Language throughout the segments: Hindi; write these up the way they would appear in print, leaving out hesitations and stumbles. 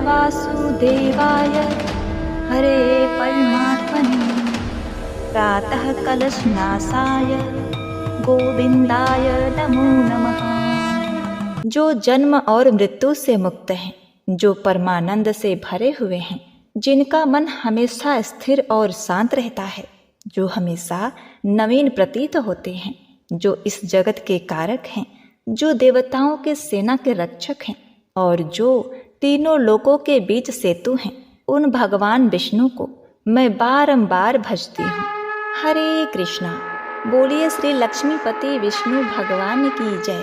वासुदेवाय हरे परमात्मने प्रातः कलशनाशाय गोविंदाय नमो नमः। जो जन्म और मृत्यु से मुक्त हैं, जो परमानंद से भरे हुए हैं, जिनका मन हमेशा स्थिर और शांत रहता है, जो हमेशा नवीन प्रतीत होते हैं, जो इस जगत के कारक हैं, जो देवताओं के सेना के रक्षक हैं और जो तीनों लोकों के बीच सेतु हैं, उन भगवान विष्णु को मैं बारंबार भजती हूँ। हरे कृष्णा। बोलिए श्री लक्ष्मीपति विष्णु भगवान की जय।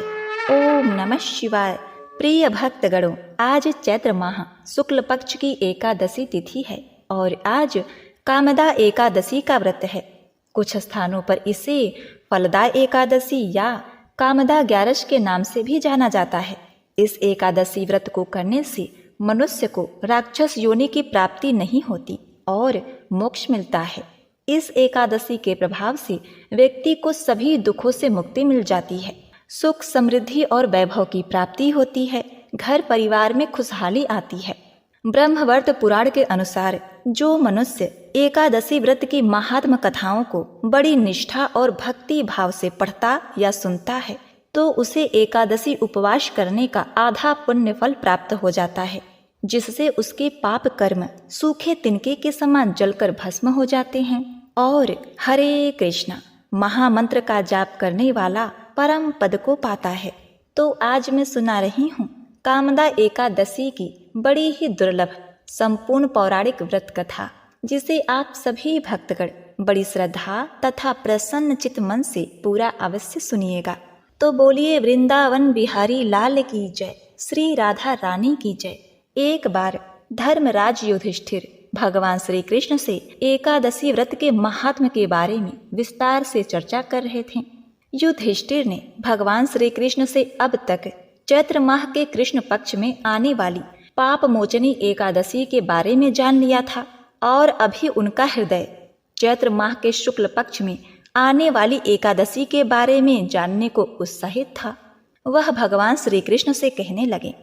ओम नमः शिवाय। प्रिय भक्तगणों, आज चैत्र माह शुक्ल पक्ष की एकादशी तिथि है और आज कामदा एकादशी का व्रत है। कुछ स्थानों पर इसे फलदा एकादशी या कामदा ग्यारस के नाम से भी जाना जाता है। इस एकादशी व्रत को करने से मनुष्य को राक्षस योनि की प्राप्ति नहीं होती और मोक्ष मिलता है। इस एकादशी के प्रभाव से व्यक्ति को सभी दुखों से मुक्ति मिल जाती है, सुख समृद्धि और वैभव की प्राप्ति होती है, घर परिवार में खुशहाली आती है। ब्रह्मवर्त पुराण के अनुसार जो मनुष्य एकादशी व्रत की महात्म कथाओं को बड़ी निष्ठा और भक्ति भाव से पढ़ता या सुनता है तो उसे एकादशी उपवास करने का आधा पुण्य फल प्राप्त हो जाता है, जिससे उसके पाप कर्म सूखे तिनके के समान जलकर भस्म हो जाते हैं और हरे कृष्णा महामंत्र का जाप करने वाला परम पद को पाता है। तो आज मैं सुना रही हूँ कामदा एकादशी की बड़ी ही दुर्लभ संपूर्ण पौराणिक व्रत कथा, जिसे आप सभी भक्तगण बड़ी श्रद्धा तथा प्रसन्न चित्त मन से पूरा अवश्य सुनिएगा। तो बोलिए वृंदावन बिहारी लाल की जय, श्री राधा रानी की जय। एक बार धर्मराज युधिष्ठिर भगवान श्री कृष्ण से एकादशी व्रत के महात्म्य के बारे में विस्तार से चर्चा कर रहे थे। युधिष्ठिर ने भगवान श्री कृष्ण से अब तक चैत्र माह के कृष्ण पक्ष में आने वाली पाप मोचनी एकादशी के बारे में जान लिया था और अभी उनका हृदय चैत्र माह के शुक्ल पक्ष में आने वाली एकादशी के बारे में जानने को उत्साहित था। वह भगवान श्री कृष्ण से कहने लगे।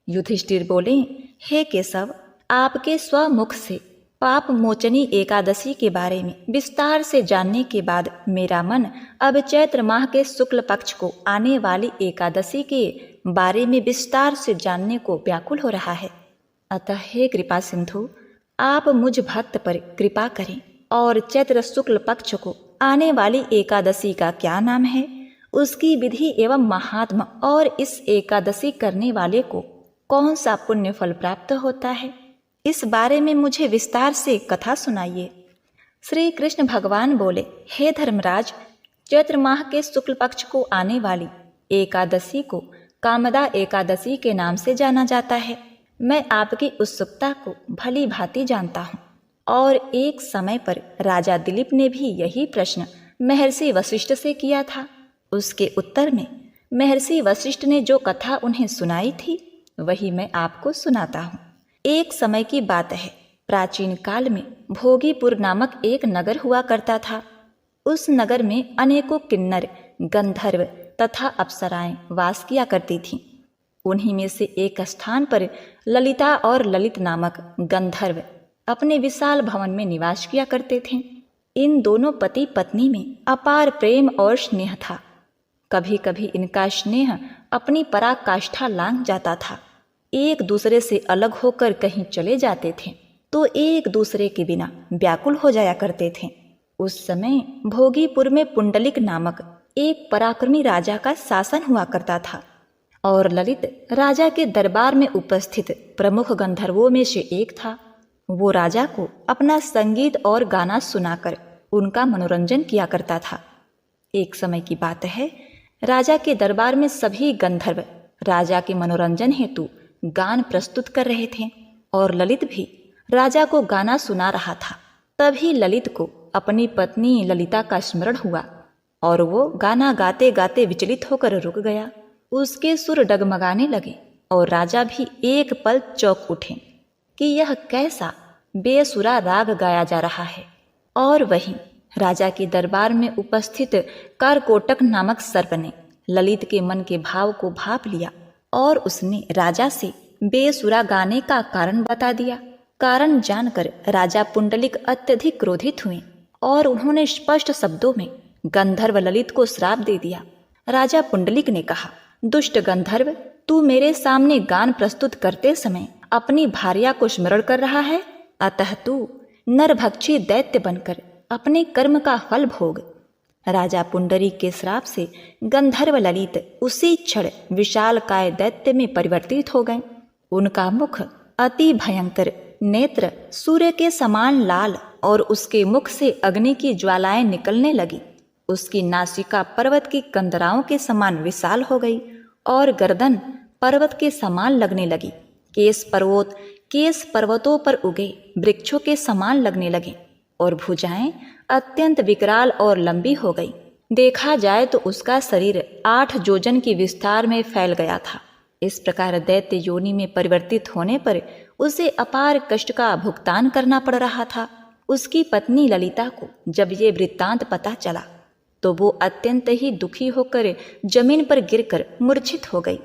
युधिष्ठिर बोले, हे केशव, आपके स्वमुख से पाप मोचनी एकादशी के बारे में विस्तार से जानने के बाद मेरा मन अब चैत्र माह के शुक्ल पक्ष को आने वाली एकादशी के बारे में विस्तार से जानने को व्याकुल हो रहा है। अतः हे कृपा सिंधु, आप मुझ भक्त पर कृपा करें और चैत्र शुक्ल पक्ष को आने वाली एकादशी का क्या नाम है, उसकी विधि एवं महात्मा और इस एकादशी करने वाले को कौन सा पुण्य फल प्राप्त होता है, इस बारे में मुझे विस्तार से कथा सुनाइए। श्री कृष्ण भगवान बोले, हे धर्मराज, चैत्र माह के शुक्ल पक्ष को आने वाली एकादशी को कामदा एकादशी के नाम से जाना जाता है। मैं आपकी उत्सुकता को भली भांति जानता हूँ और एक समय पर राजा दिलीप ने भी यही प्रश्न महर्षि वशिष्ठ से किया था। उसके उत्तर में महर्षि वशिष्ठ ने जो कथा उन्हें सुनाई थी वही मैं आपको सुनाता हूँ। एक समय की बात है, प्राचीन काल में भोगीपुर नामक एक नगर हुआ करता था। उस नगर में अनेकों किन्नर, गंधर्व तथा अप्सराएं वास किया करती थीं। उन्हीं में से एक स्थान पर ललिता और ललित नामक गंधर्व अपने विशाल भवन में निवास किया करते थे। इन दोनों पति पत्नी में अपार प्रेम और स्नेह था। कभी कभी इनका स्नेह अपनी पराकाष्ठा लांघ जाता था। एक दूसरे से अलग होकर कहीं चले जाते थे तो एक दूसरे के बिना व्याकुल हो जाया करते थे। उस समय भोगीपुर में पुंडलिक नामक एक पराक्रमी राजा का शासन हुआ करता था और ललित राजा के दरबार में उपस्थित प्रमुख गंधर्वों में से एक था। वो राजा को अपना संगीत और गाना सुनाकर उनका मनोरंजन किया करता था। एक समय की बात है, राजा के दरबार में सभी गंधर्व राजा के मनोरंजन हेतु गान प्रस्तुत कर रहे थे और ललित भी राजा को गाना सुना रहा था। तभी ललित को अपनी पत्नी ललिता का स्मरण हुआ और वो गाना गाते गाते विचलित होकर रुक गया। उसके सुर डगमगाने लगे और राजा भी एक पल चौंक उठे कि यह कैसा बेसुरा राग गाया जा रहा है। और वहीं राजा के दरबार में उपस्थित करकोटक नामक सर्प ने ललित के मन के भाव को भाप लिया और उसने राजा से बेसुरा गाने का कारण बता दिया। कारण जानकर राजा पुंडलिक अत्यधिक क्रोधित हुए और उन्होंने स्पष्ट शब्दों में गंधर्व ललित को श्राप दे दिया। राजा पुंडलिक ने कहा, दुष्ट गंधर्व, तू मेरे सामने गान प्रस्तुत करते समय अपनी भार्या को स्मरण कर रहा है, अतः तू नरभक्षी दैत्य बनकर अपने कर्म का फल भोग। राजा पुंडरीक के श्राप से गंधर्व ललित उसी क्षण विशालकाय दैत्य में परिवर्तित हो गए। उनका मुख अति भयंकर, नेत्र सूर्य के समान लाल और उसके मुख से अग्नि की ज्वालाएं निकलने लगी। उसकी नासिका पर्वत की कंदराओं के समान विशाल हो गई और गर्दन पर्वत के समान लगने लगी। केस पर्वतों पर उगे वृक्षों के समान लगने लगे और भुजाएं अत्यंत विकराल और लंबी हो गई। देखा जाए तो उसका शरीर 8 योजन की विस्तार में फैल गया था। इस प्रकार दैत्य योनि में परिवर्तित होने पर उसे अपार कष्ट का भुगतान करना पड़ रहा था। उसकी पत्नी ललिता को जब ये वृत्तांत पता चला तो वो अत्यंत ही दुखी होकर जमीन पर गिरकर मूर्छित हो गई।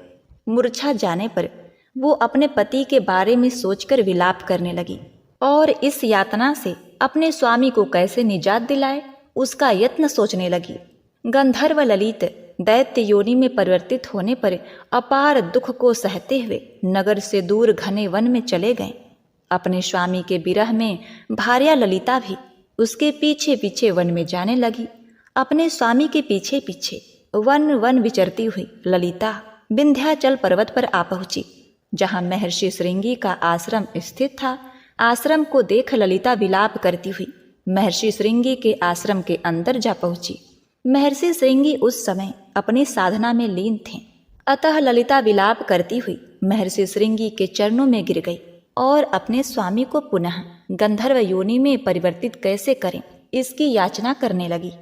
मूर्छा जाने पर वो अपने पति के बारे में सोचकर विलाप करने लगी और इस यातना से अपने स्वामी को कैसे निजात दिलाए उसका यत्न सोचने लगी। गंधर्व ललित दैत्य योनि में परिवर्तित होने पर अपार दुख को सहते हुए नगर से दूर घने वन में चले गए। अपने स्वामी के विरह में भार्या ललिता भी उसके पीछे पीछे वन में जाने लगी। अपने स्वामी के पीछे पीछे वन विचरती हुई ललिता विंध्याचल पर्वत पर आ पहुंची, जहां महर्षि श्रृंगी का आश्रम स्थित था। आश्रम को देख ललिता विलाप करती हुई महर्षि श्रृंगी के आश्रम के अंदर जा पहुंची। महर्षि श्रृंगी उस समय अपनी साधना में लीन थे, अतः ललिता विलाप करती हुई महर्षि श्रृंगी के चरणों में गिर गई और अपने स्वामी को पुनः गंधर्व योनि में परिवर्तित कैसे करें इसकी याचना करने लगी।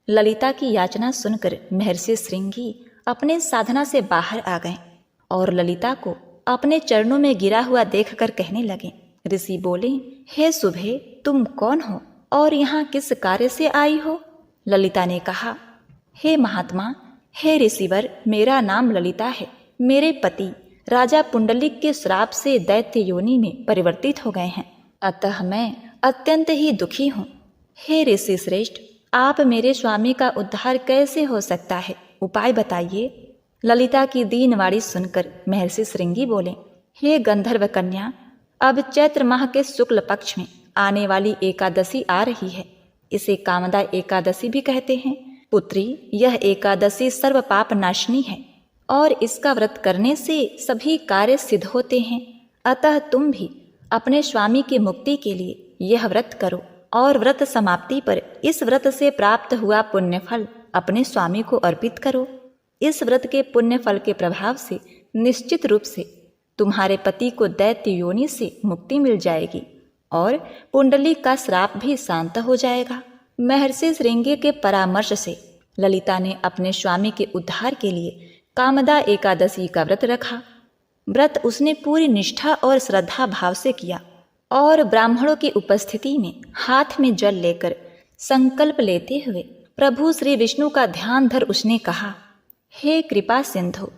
ललिता की याचना सुनकर महर्षि श्रृंगी अपने साधना से बाहर आ गए और ललिता को अपने चरणों में गिरा हुआ देखकर कहने लगे। ऋषि बोले, हे सुभे, तुम कौन हो और यहाँ किस कार्य से आई हो? ललिता ने कहा, हे महात्मा, हे ऋषिवर, मेरा नाम ललिता है। मेरे पति राजा पुंडलिक के श्राप से दैत्य योनि में परिवर्तित हो गए हैं, अतः मैं अत्यंत ही दुखी हूँ। हे ऋषि श्रेष्ठ, आप मेरे स्वामी का उद्धार कैसे हो सकता है, उपाय बताइए। ललिता की दीनवाणी सुनकर महर्षि श्रृंगी बोले, हे गंधर्व कन्या, अब चैत्र माह के शुक्ल पक्ष में आने वाली एकादशी आ रही है। इसे कामदा एकादशी भी कहते हैं। पुत्री, यह एकादशी सर्व पाप नाशनी है और इसका व्रत करने से सभी कार्य सिद्ध होते हैं। अतः तुम भी अपने स्वामी की मुक्ति के लिए यह व्रत करो और व्रत समाप्ति पर इस व्रत से प्राप्त हुआ पुण्य फल अपने स्वामी को अर्पित करो। इस व्रत के पुण्य फल के प्रभाव से निश्चित रूप से तुम्हारे पति को दैत्य योनि से मुक्ति मिल जाएगी और पुंडलिक का श्राप भी शांत हो जाएगा। महर्षि श्रृंगी के परामर्श से ललिता ने अपने स्वामी के उद्धार के लिए कामदा एकादशी का व्रत रखा। व्रत उसने पूरी निष्ठा और श्रद्धा भाव से किया और ब्राह्मणों की उपस्थिति में हाथ में जल लेकर संकल्प लेते हुए प्रभु श्री विष्णु का ध्यान धर उसने कहा, हे कृपा सिंधु,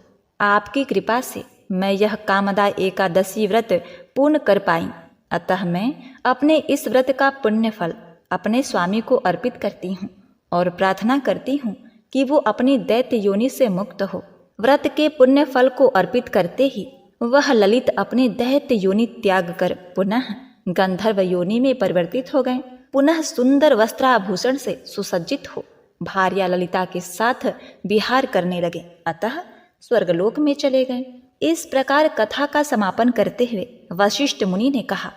आपकी कृपा से मैं यह कामदा एकादशी व्रत पूर्ण कर पाई, अतः मैं अपने इस व्रत का पुण्य फल अपने स्वामी को अर्पित करती हूँ और प्रार्थना करती हूँ कि वो अपनी दैत्य योनि से मुक्त हो। व्रत के पुण्य फल को अर्पित करते ही वह ललित अपने दैत्य योनि त्याग कर पुनः गंधर्व योनि में परिवर्तित हो गए। पुनः सुंदर वस्त्राभूषण से सुसज्जित हो भार्या ललिता के साथ विहार करने लगे, अतः स्वर्गलोक में चले गए। इस प्रकार कथा का समापन करते हुए वशिष्ठ मुनि ने कहा,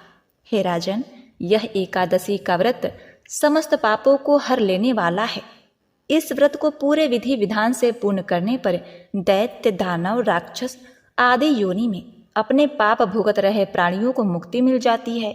हे राजन, यह एकादशी का व्रत समस्त पापों को हर लेने वाला है। इस व्रत को पूरे विधि विधान से पूर्ण करने पर दैत्य, दानव, राक्षस आदि योनि में अपने पाप भुगत रहे प्राणियों को मुक्ति मिल जाती है।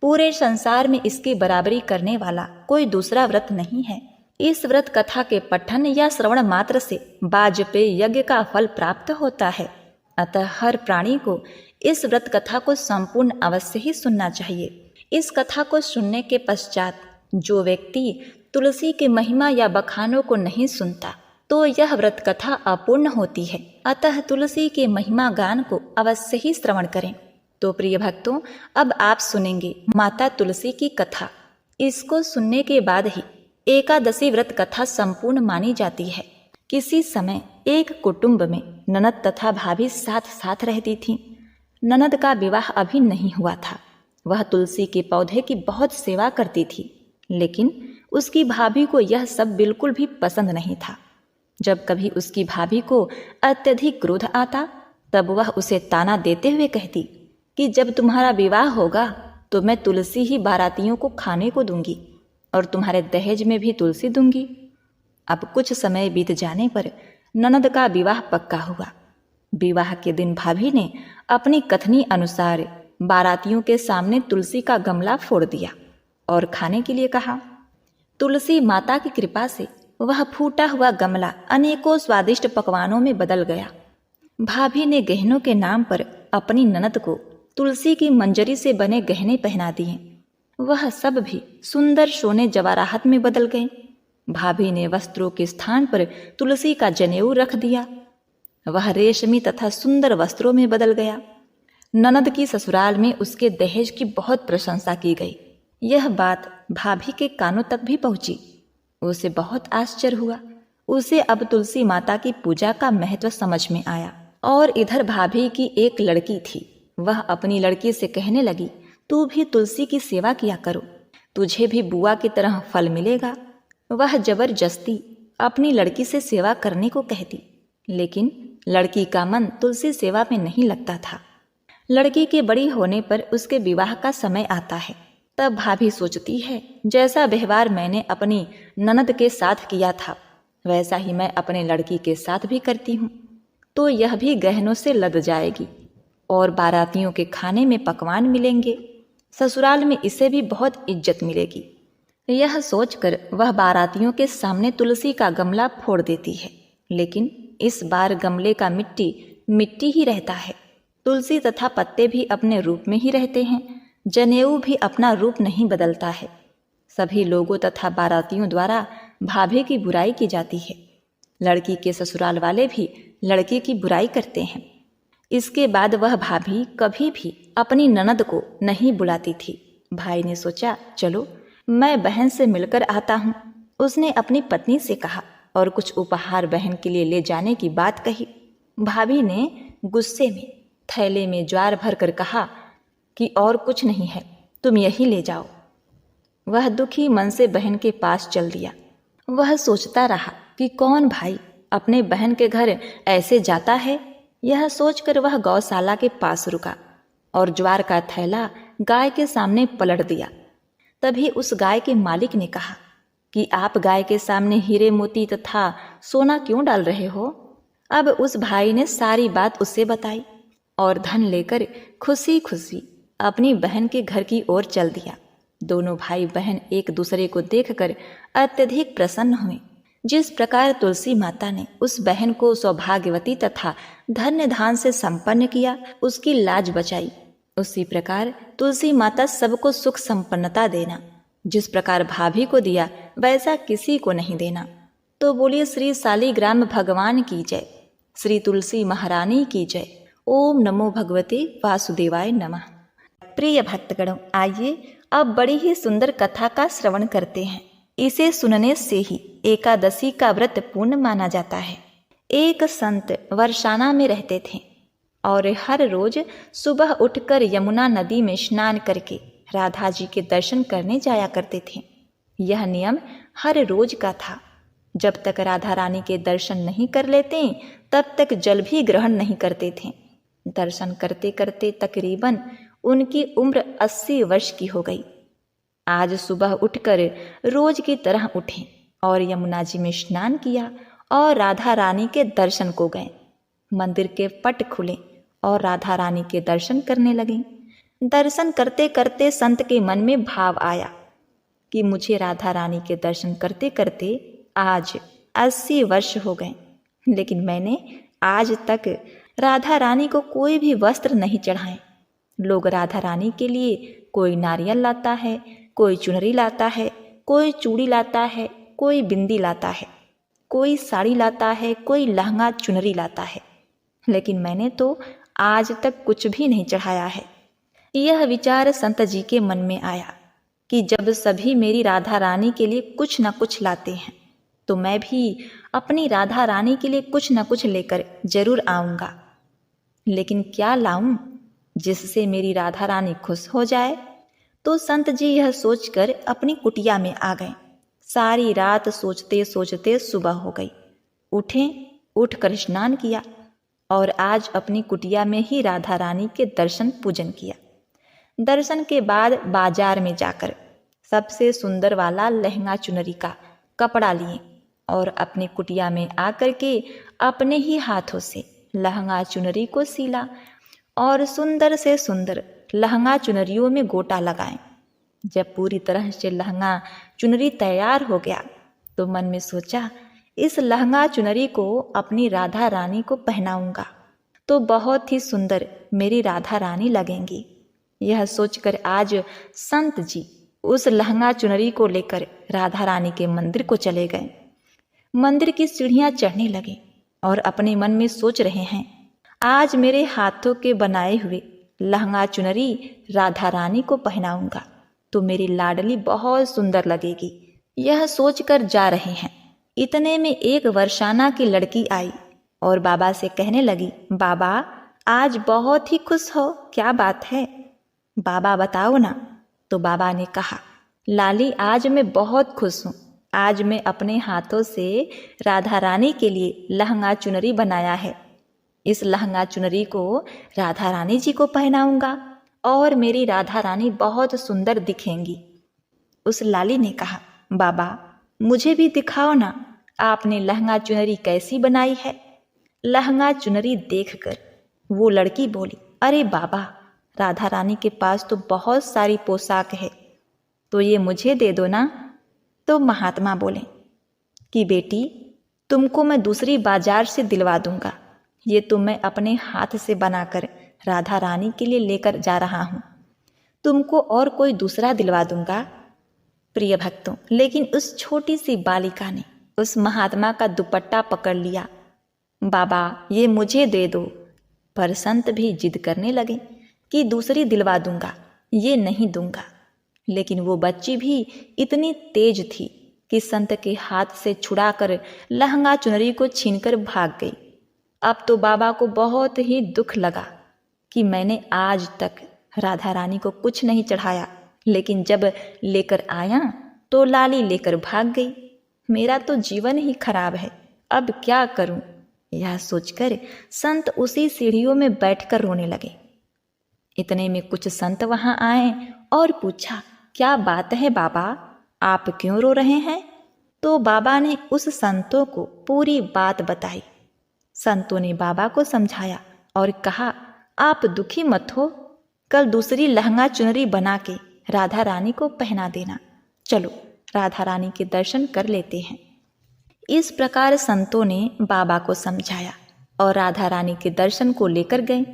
पूरे संसार में इसकी बराबरी करने वाला कोई दूसरा व्रत नहीं है। इस व्रत कथा के पठन या श्रवण मात्र से वाजपेय यज्ञ का फल प्राप्त होता है। अतः हर प्राणी को इस व्रत कथा को संपूर्ण अवश्य ही सुनना चाहिए। इस कथा को सुनने के पश्चात जो व्यक्ति तुलसी के महिमा या बखानों को नहीं सुनता तो यह व्रत कथा अपूर्ण होती है। अतः तुलसी के महिमा गान को अवश्य ही श्रवण करें। तो प्रिय भक्तों, अब आप सुनेंगे माता तुलसी की कथा। इसको सुनने के बाद ही एकादशी व्रत कथा संपूर्ण मानी जाती है। किसी समय एक कुटुंब में ननद तथा भाभी साथ साथ रहती थीं। ननद का विवाह अभी नहीं हुआ था। वह तुलसी के पौधे की बहुत सेवा करती थी, लेकिन उसकी भाभी को यह सब बिल्कुल भी पसंद नहीं था। जब कभी उसकी भाभी को अत्यधिक क्रोध आता, तब वह उसे ताना देते हुए कहती कि जब तुम्हारा विवाह होगा तो मैं तुलसी ही बारातियों को खाने को दूंगी और तुम्हारे दहेज में भी तुलसी दूंगी। अब कुछ समय बीत जाने पर ननद का विवाह पक्का हुआ। विवाह के दिन भाभी ने अपनी कथनी अनुसार बारातियों के सामने तुलसी का गमला फोड़ दिया और खाने के लिए कहा। तुलसी माता की कृपा से वह फूटा हुआ गमला अनेकों स्वादिष्ट पकवानों में बदल गया। भाभी ने गहनों के नाम पर अपनी ननद को तुलसी की मंजरी से बने गहने पहना दिए। वह सब भी सुंदर सोने जवाहरात में बदल गए। भाभी ने वस्त्रों के स्थान पर तुलसी का जनेऊ रख दिया। वह रेशमी तथा सुंदर वस्त्रों में बदल गया। ननद की ससुराल में उसके दहेज की बहुत प्रशंसा की गई। यह बात भाभी के कानों तक भी पहुंची। उसे बहुत आश्चर्य हुआ। उसे अब तुलसी माता की पूजा का महत्व समझ में आया। और इधर भाभी की एक लड़की थी। वह अपनी लड़की से कहने लगी, तू भी तुलसी की सेवा किया करो, तुझे भी बुआ की तरह फल मिलेगा। वह जबरदस्ती अपनी लड़की से सेवा करने को कहती, लेकिन लड़की का मन तुलसी सेवा में नहीं लगता था। लड़की के बड़ी होने पर उसके विवाह का समय आता है। तब भाभी सोचती है, जैसा व्यवहार मैंने अपनी ननद के साथ किया था वैसा ही मैं अपने लड़की के साथ भी करती हूँ, तो यह भी गहनों से लद जाएगी और बारातियों के खाने में पकवान मिलेंगे। ससुराल में इसे भी बहुत इज्जत मिलेगी। यह सोचकर वह बारातियों के सामने तुलसी का गमला फोड़ देती है, लेकिन इस बार गमले का मिट्टी मिट्टी ही रहता है। तुलसी तथा पत्ते भी अपने रूप में ही रहते हैं। जनेऊ भी अपना रूप नहीं बदलता है। सभी लोगों तथा बारातियों द्वारा भाभी की बुराई की जाती है। लड़की के ससुराल वाले भी लड़की की बुराई करते हैं। इसके बाद वह भाभी कभी भी अपनी ननद को नहीं बुलाती थी। भाई ने सोचा, चलो मैं बहन से मिलकर आता हूँ। उसने अपनी पत्नी से कहा और कुछ उपहार बहन के लिए ले जाने की बात कही। भाभी ने गुस्से में थैले में ज्वार भर कर कहा कि और कुछ नहीं है, तुम यही ले जाओ। वह दुखी मन से बहन के पास चल दिया। वह सोचता रहा कि कौन भाई अपने बहन के घर ऐसे जाता है। यह सोचकर वह गौशाला के पास रुका और ज्वार का थैला गाय के सामने पलट दिया। तभी उस गाय के मालिक ने कहा कि आप गाय के सामने हीरे मोती तथा सोना क्यों डाल रहे हो। अब उस भाई ने सारी बात उसे बताई और धन लेकर खुशी खुशी अपनी बहन के घर की ओर चल दिया। दोनों भाई बहन एक दूसरे को देखकर अत्यधिक प्रसन्न हुए। जिस प्रकार तुलसी माता ने उस बहन को सौभाग्यवती तथा धन्य धान से संपन्न किया, उसकी लाज बचाई, उसी प्रकार तुलसी माता सबको सुख संपन्नता देना। जिस प्रकार भाभी को दिया वैसा किसी को नहीं देना। तो बोलिए श्री शालिग्राम भगवान की जय, श्री तुलसी महारानी की जय। ओम नमो भगवते वासुदेवाय नमः। प्रिय भक्तगणों, आइए अब बड़ी ही सुंदर कथा का श्रवण करते हैं। इसे सुनने से ही एकादशी का व्रत पूर्ण माना जाता है। एक संत वर्षाना में रहते थे और हर रोज सुबह उठकर यमुना नदी में स्नान करके राधा जी के दर्शन करने जाया करते थे। यह नियम हर रोज का था। जब तक राधा रानी के दर्शन नहीं कर लेते तब तक जल भी ग्रहण नहीं करते थे। दर्शन करते करते तकरीबन उनकी उम्र 80 वर्ष की हो गई। आज सुबह उठकर रोज की तरह उठे और यमुना जी में स्नान किया और राधा रानी के दर्शन को गए। मंदिर के पट खुले और राधा रानी के दर्शन करने लगे। दर्शन करते करते संत के मन में भाव आया कि मुझे राधा रानी के दर्शन करते करते आज 80 वर्ष हो गए, लेकिन मैंने आज तक राधा रानी को कोई भी वस्त्र नहीं चढ़ाए। लोग राधा रानी के लिए कोई नारियल लाता है, कोई चुनरी लाता है, कोई चूड़ी लाता है, कोई बिंदी लाता है, कोई साड़ी लाता है, कोई लहंगा चुनरी लाता है, लेकिन मैंने तो आज तक कुछ भी नहीं चढ़ाया है। यह विचार संत जी के मन में आया कि जब सभी मेरी राधा रानी के लिए कुछ न कुछ लाते हैं, तो मैं भी अपनी राधा रानी के लिए कुछ न कुछ लेकर जरूर आऊँगा। लेकिन क्या लाऊं जिससे मेरी राधा रानी खुश हो जाए? तो संत जी यह सोचकर अपनी कुटिया में आ गए। सारी रात सोचते सोचते सुबह हो गई। उठकर स्नान किया और आज अपनी कुटिया में ही राधा रानी के दर्शन पूजन किया। दर्शन के बाद बाजार में जाकर सबसे सुंदर वाला लहंगा चुनरी का कपड़ा लिए और अपनी कुटिया में आकर के अपने ही हाथों से लहंगा चुनरी को सीला और सुंदर से सुंदर लहंगा चुनरियों में गोटा लगाएं। जब पूरी तरह से लहंगा चुनरी तैयार हो गया तो मन में सोचा, इस लहंगा चुनरी को अपनी राधा रानी को पहनाऊंगा तो बहुत ही सुंदर मेरी राधा रानी लगेंगी। यह सोचकर आज संत जी उस लहंगा चुनरी को लेकर राधा रानी के मंदिर को चले गए। मंदिर की सीढ़ियां चढ़ने लगे और अपने मन में सोच रहे हैं, आज मेरे हाथों के बनाए हुए लहंगा चुनरी राधा रानी को पहनाऊंगा तो मेरी लाडली बहुत सुंदर लगेगी। यह सोचकर जा रहे हैं, इतने में एक वर्षाना की लड़की आई और बाबा से कहने लगी, बाबा आज बहुत ही खुश हो, क्या बात है? बाबा बताओ ना। तो बाबा ने कहा, लाली आज मैं बहुत खुश हूँ। आज मैं अपने हाथों से राधा रानी के लिए लहंगा चुनरी बनाया है। इस लहंगा चुनरी को राधा रानी जी को पहनाऊंगा और मेरी राधा रानी बहुत सुंदर दिखेंगी। उस लाली ने कहा, बाबा मुझे भी दिखाओ ना, आपने लहंगा चुनरी कैसी बनाई है? लहंगा चुनरी देखकर वो लड़की बोली, अरे बाबा राधा रानी के पास तो बहुत सारी पोशाक है, तो ये मुझे दे दो ना। तो महात्मा बोले कि बेटी तुमको मैं दूसरी बाजार से दिलवा दूंगा, ये तो मैं अपने हाथ से बनाकर राधा रानी के लिए लेकर जा रहा हूँ, तुमको और कोई दूसरा दिलवा दूंगा। प्रिय भक्तों, लेकिन उस छोटी सी बालिका ने उस महात्मा का दुपट्टा पकड़ लिया, बाबा ये मुझे दे दो। पर संत भी जिद करने लगे कि दूसरी दिलवा दूंगा, ये नहीं दूंगा। लेकिन वो बच्ची भी इतनी तेज थी कि संत के हाथ से छुड़ाकर लहंगा चुनरी को छीनकर भाग गई। अब तो बाबा को बहुत ही दुख लगा कि मैंने आज तक राधा रानी को कुछ नहीं चढ़ाया, लेकिन जब लेकर आया तो लाली लेकर भाग गई। मेरा तो जीवन ही खराब है, अब क्या करूं? यह सोचकर संत उसी सीढ़ियों में बैठकर रोने लगे। इतने में कुछ संत वहां आए और पूछा, क्या बात है बाबा, आप क्यों रो रहे हैं? तो बाबा ने उस संतों को पूरी बात बताई। संतों ने बाबा को समझाया और कहा, आप दुखी मत हो, कल दूसरी लहंगा चुनरी बना के राधा रानी को पहना देना। चलो राधा रानी के दर्शन कर लेते हैं। इस प्रकार संतों ने बाबा को समझाया और राधा रानी के दर्शन को लेकर गए।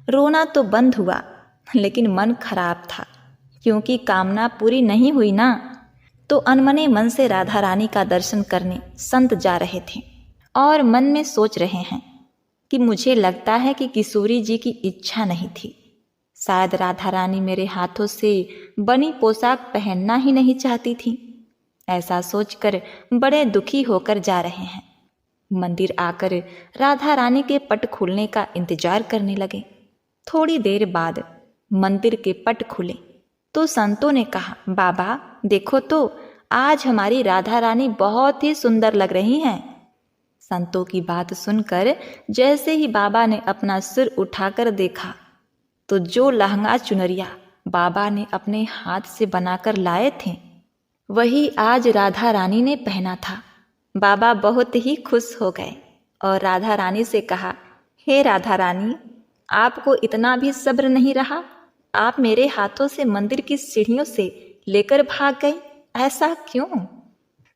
रोना तो बंद हुआ, लेकिन मन खराब था, क्योंकि कामना पूरी नहीं हुई ना। तो अनमने मन से राधा रानी का दर्शन करने संत जा रहे थे और मन में सोच रहे हैं कि मुझे लगता है कि किशोरी जी की इच्छा नहीं थी, शायद राधा रानी मेरे हाथों से बनी पोशाक पहनना ही नहीं चाहती थी। ऐसा सोचकर बड़े दुखी होकर जा रहे हैं। मंदिर आकर राधा रानी के पट खुलने का इंतजार करने लगे। थोड़ी देर बाद मंदिर के पट खुले तो संतों ने कहा, बाबा देखो तो आज हमारी राधा रानी बहुत ही सुंदर लग रही हैं। संतों की बात सुनकर जैसे ही बाबा ने अपना सिर उठाकर देखा तो जो लहंगा चुनरिया बाबा ने अपने हाथ से बनाकर लाए थे वही आज राधा रानी ने पहना था। बाबा बहुत ही खुश हो गए और राधा रानी से कहा, हे राधा रानी, आपको इतना भी सब्र नहीं रहा? आप मेरे हाथों से मंदिर की सीढ़ियों से लेकर भाग गई, ऐसा क्यों?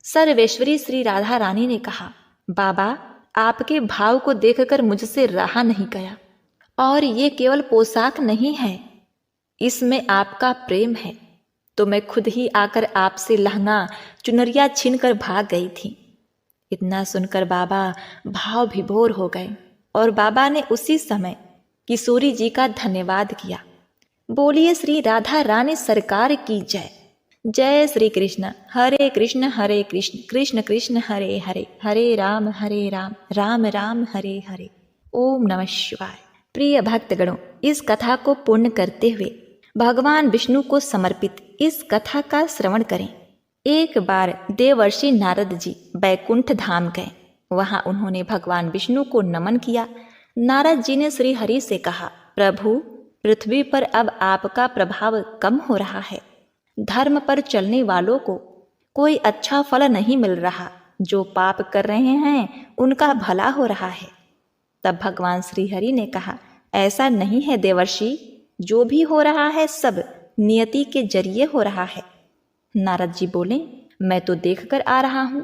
सर्वेश्वरी श्री राधा रानी ने कहा, बाबा आपके भाव को देखकर मुझसे रहा नहीं गया, और ये केवल पोशाक नहीं है, इसमें आपका प्रेम है, तो मैं खुद ही आकर आपसे लहंगा चुनरिया छीन कर भाग गई थी। इतना सुनकर बाबा भाव विभोर हो गए और बाबा ने उसी समय किशोरी जी का धन्यवाद किया। बोलिए श्री राधा रानी सरकार की जय। जय श्री कृष्ण। हरे कृष्ण कृष्ण कृष्ण हरे हरे, हरे राम राम राम हरे हरे। ओम नमः शिवाय। प्रिय भक्तगणों, इस कथा को पूर्ण करते हुए भगवान विष्णु को समर्पित इस कथा का श्रवण करें। एक बार देवर्षि नारद जी बैकुंठ धाम गए। वहां उन्होंने भगवान विष्णु को नमन किया। नारद जी ने श्री हरि से कहा, प्रभु, पृथ्वी पर अब आपका प्रभाव कम हो रहा है। धर्म पर चलने वालों को कोई अच्छा फल नहीं मिल रहा। जो पाप कर रहे हैं उनका भला हो रहा है। तब भगवान श्री हरि ने कहा, ऐसा नहीं है देवर्षि, जो भी हो रहा है सब नियति के जरिए हो रहा है। नारद जी बोले, मैं तो देखकर आ रहा हूँ,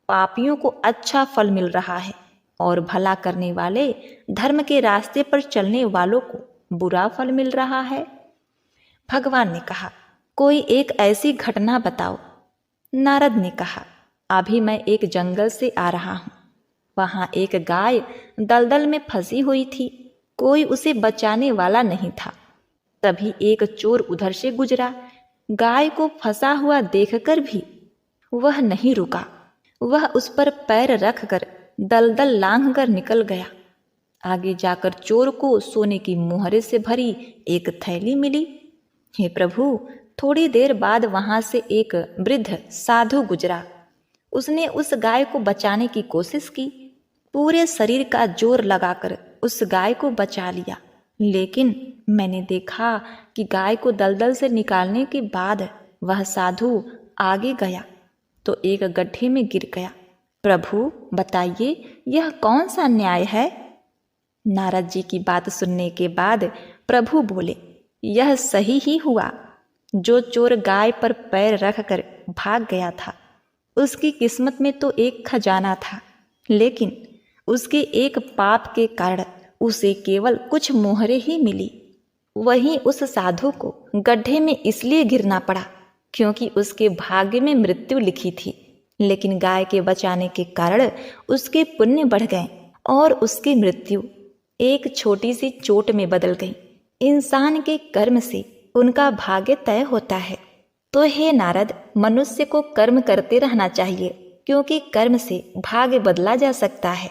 पापियों को अच्छा फल मिल रहा है और भला करने वाले धर्म के रास्ते पर चलने वालों को बुरा फल मिल रहा है। भगवान ने कहा, कोई एक ऐसी घटना बताओ। नारद ने कहा, अभी मैं एक जंगल से आ रहा हूँ। वहां एक गाय दलदल में फंसी हुई थी। कोई उसे बचाने वाला नहीं था। तभी एक चोर उधर से गुजरा। गाय को फंसा हुआ देखकर भी वह नहीं रुका। वह उस पर पैर रखकर दलदल लांघकर निकल गया। आगे जाकर चोर को सोने की मोहरे से भरी एक थैली मिली। हे प्रभु, थोड़ी देर बाद वहां से एक वृद्ध साधु गुजरा। उसने उस गाय को बचाने की कोशिश की। पूरे शरीर का जोर लगाकर उस गाय को बचा लिया। लेकिन मैंने देखा कि गाय को दलदल से निकालने के बाद वह साधु आगे गया तो एक गड्ढे में गिर गया। प्रभु, बताइए यह कौन सा न्याय है? नारद जी की बात सुनने के बाद प्रभु बोले, यह सही ही हुआ। जो चोर गाय पर पैर रखकर भाग गया था, उसकी किस्मत में तो एक खजाना था, लेकिन उसके एक पाप के कारण उसे केवल कुछ मोहरे ही मिली। वहीं उस साधु को गड्ढे में इसलिए गिरना पड़ा क्योंकि उसके भाग्य में मृत्यु लिखी थी। लेकिन गाय के बचाने के कारण उसके पुण्य बढ़ गए और उसकी मृत्यु एक छोटी सी चोट में बदल गई। इंसान के कर्म से उनका भाग्य तय होता है। तो हे नारद, मनुष्य को कर्म करते रहना चाहिए क्योंकि कर्म से भाग्य बदला जा सकता है।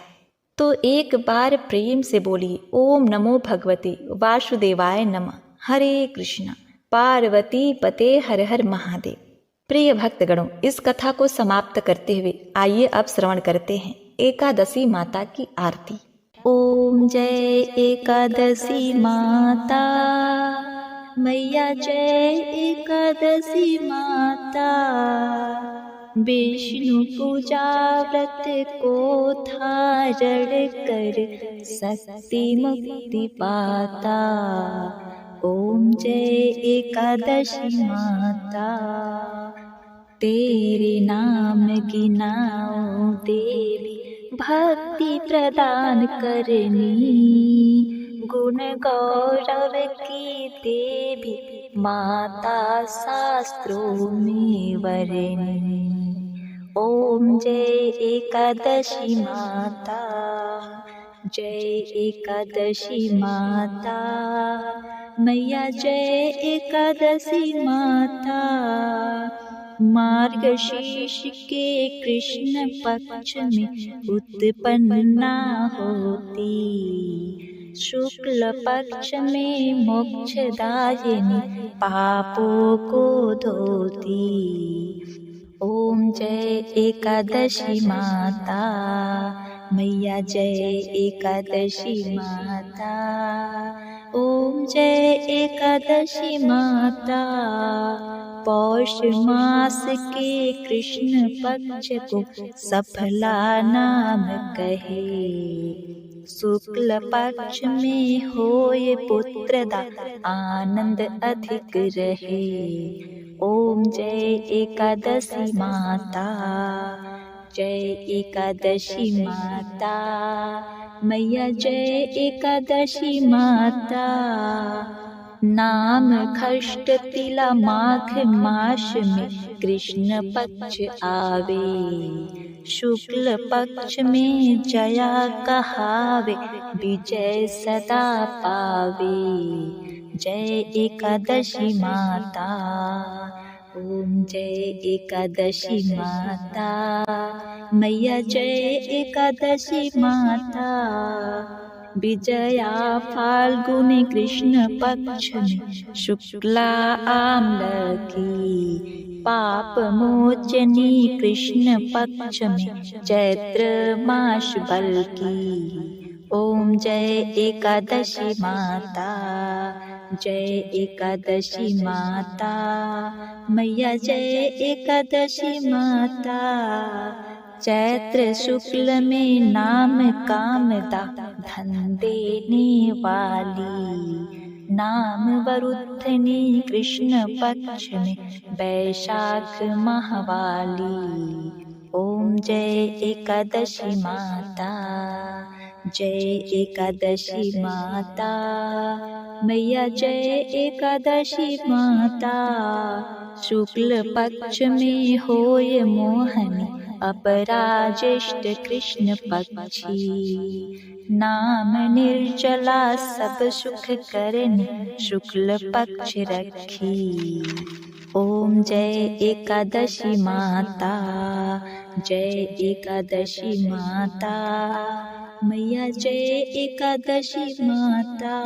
तो एक बार प्रेम से बोलिए, ओम नमो भगवते वासुदेवाय नमः। हरे कृष्णा। पार्वती पते हर हर महादेव। प्रिय भक्तगणों, इस कथा को समाप्त करते हुए आइए अब श्रवण करते हैं एकादशी माता की आरती। ओम जय एकादशी माता मैया, जय एकादशी माता। विष्णु पूजा व्रत को धारण कर शक्ति मुक्ति पाता। ओम जय एकादशी माता। तेरे नाम गिनाओ देवी, भक्ति प्रदान करनी। गुण गौरव की देवी, माता शास्त्रों में वरनी। ओम जय एकादशी माता, जय एकादशी माता मैया, जय एकादशी माता। मार्गशीर्ष के कृष्ण पक्ष में उत्पन्ना होती, शुक्ल पक्ष में मोक्षदायिनी, पापों को धोती। ओम जय एकादशी माता मैया, जय एकादशी माता। ओम जय एकादशी माता। पौष मास के कृष्ण पक्ष को सफला नाम कहे, शुक्ल पक्ष में होए पुत्रदा, आनंद अधिक रहे। ओम जय एकादशी माता, जय एकादशी माता मैया, जय एकादशी माता। नाम खष्ट तिला माघ मास में कृष्ण पक्ष आवे। शुक्ल पक्ष में जया कहावे, विजय सदा पावे। जय एकादशी माता, ओम जय एकादशी माता। मैया जय एकादशी माता। विजया फाल्गुनी कृष्ण पक्ष में शुक्ला आम्ल की। पाप मोचनी कृष्ण पक्ष में चैत्र मास बल की। ओम जय एकादशी माता, जय एकादशी माता। मैया जय एकादशी माता। चैत्र शुक्ल में नाम कामदा धन देने वाली। नाम वरुद्धनी कृष्ण पक्ष में वैशाख माहवाली। ओम जय एकादशी माता, जय एकादशी माता। मैया जय एकादशी माता। शुक्ल पक्ष में होय मोहनी अपराजिष्ट कृष्ण पक्षी। नाम निर्जला सब सुख करनी शुक्ल पक्ष रखी। ओम जय एकादशी माता, जय एकादशी माता। मैया जय एकादशी माता।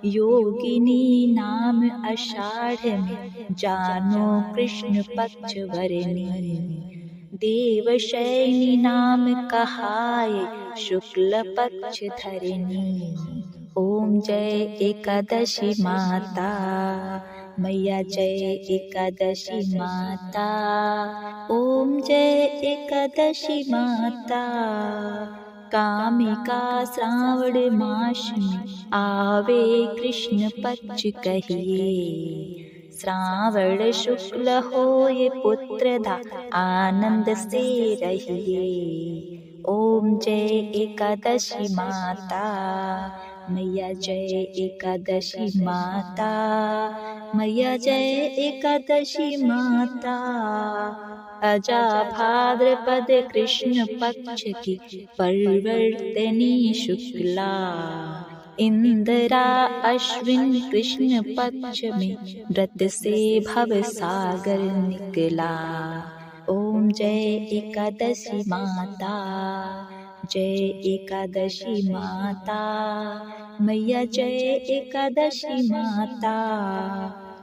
योगिनी नाम आषाढ़ में जानो कृष्ण पक्ष वरनी। देवशयनी नाम कहाए शुक्ल पक्ष धरनी। ओम जय एकादशी माता, मैया जय एकादशी माता। ओम जय एकादशी माता। कामिका श्रावण मास में आवे कृष्ण पक्ष कहिए। श्रावण शुक्ल होए पुत्रदा आनंद से रहिए। ओम जय एकादशी माता, मैया जय एकादशी माता। मैया जय एकादशी माता। अजा भाद्रपद कृष्ण पक्ष की परिवर्तनी शुक्ला। इंदिरा अश्विन कृष्ण पक्ष में व्रत से भव सागर निकला। ओम जय एकादशी माता, जय एकादशी माता। मैया जय एकादशी माता।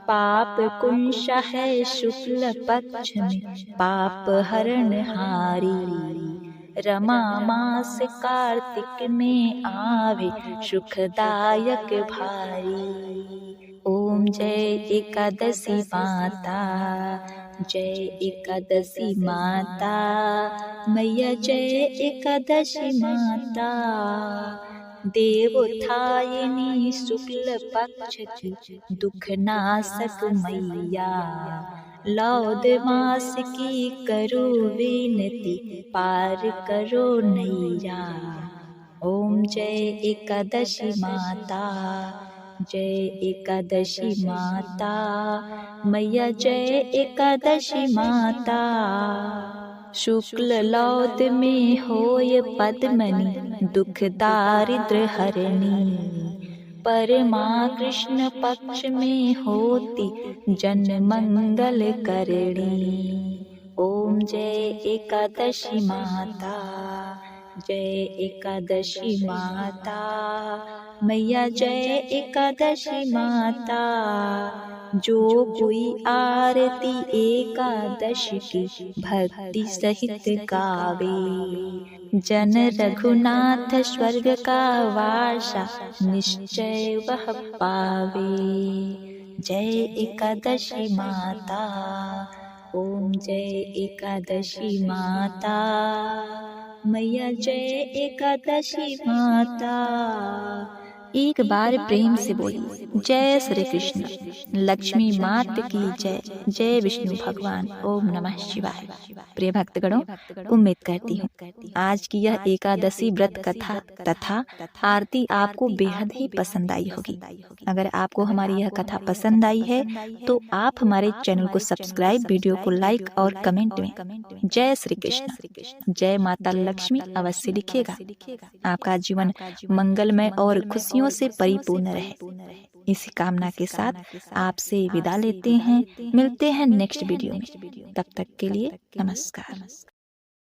पाप कुंशा है शुक्ल पक्ष में पाप हरण हारी। रमा मास कार्तिक में आवे सुखदायक भारी। ओम जय एकादशी माता, जय एकादशी माता। मैया जय एकादशी माता। देवोत्थायिनी शुक्ल पक्ष की दुख नाशक मैया। लौद मास की करो विनती पार करो नैया। ओम जय एकादशी माता, जय एकादशी माता। मैया जय एकादशी माता। शुक्ल लौद में होय पद्मनी दुख दारिद्र हरणी। परमा कृष्ण पक्ष में होती जन मंगल करणी। ओम जय एकादशी माता, जय एकादशी माता। मैया जय एकादशी माता। जो कोई आरती एकादश की भक्ति सहित गावे। जन रघुनाथ स्वर्ग का वासा निश्चय वह पावे। जय एकादशी माता, ओम जय एकादशी माता। मैया जय एकादशी माता। एक बार प्रेम से बोली जय श्री कृष्ण। लक्ष्मी मात की जय। जय विष्णु भगवान। ओम नमः शिवाय। प्रिय भक्तगणों, उम्मीद करती हूँ आज की यह एकादशी व्रत कथा तथा आरती आपको बेहद ही पसंद आई होगी। अगर आपको हमारी यह कथा पसंद आई है तो आप हमारे चैनल को सब्सक्राइब, वीडियो को लाइक और कमेंट में जय श्री कृष्ण, जय माता लक्ष्मी अवश्य लिखिएगा। आपका जीवन मंगलमय और खुशियों से परिपूर्ण रहे। इसी कामना के साथ आपसे विदा लेते हैं। मिलते हैं नेक्स्ट वीडियो में। तब तक के लिए नमस्कार।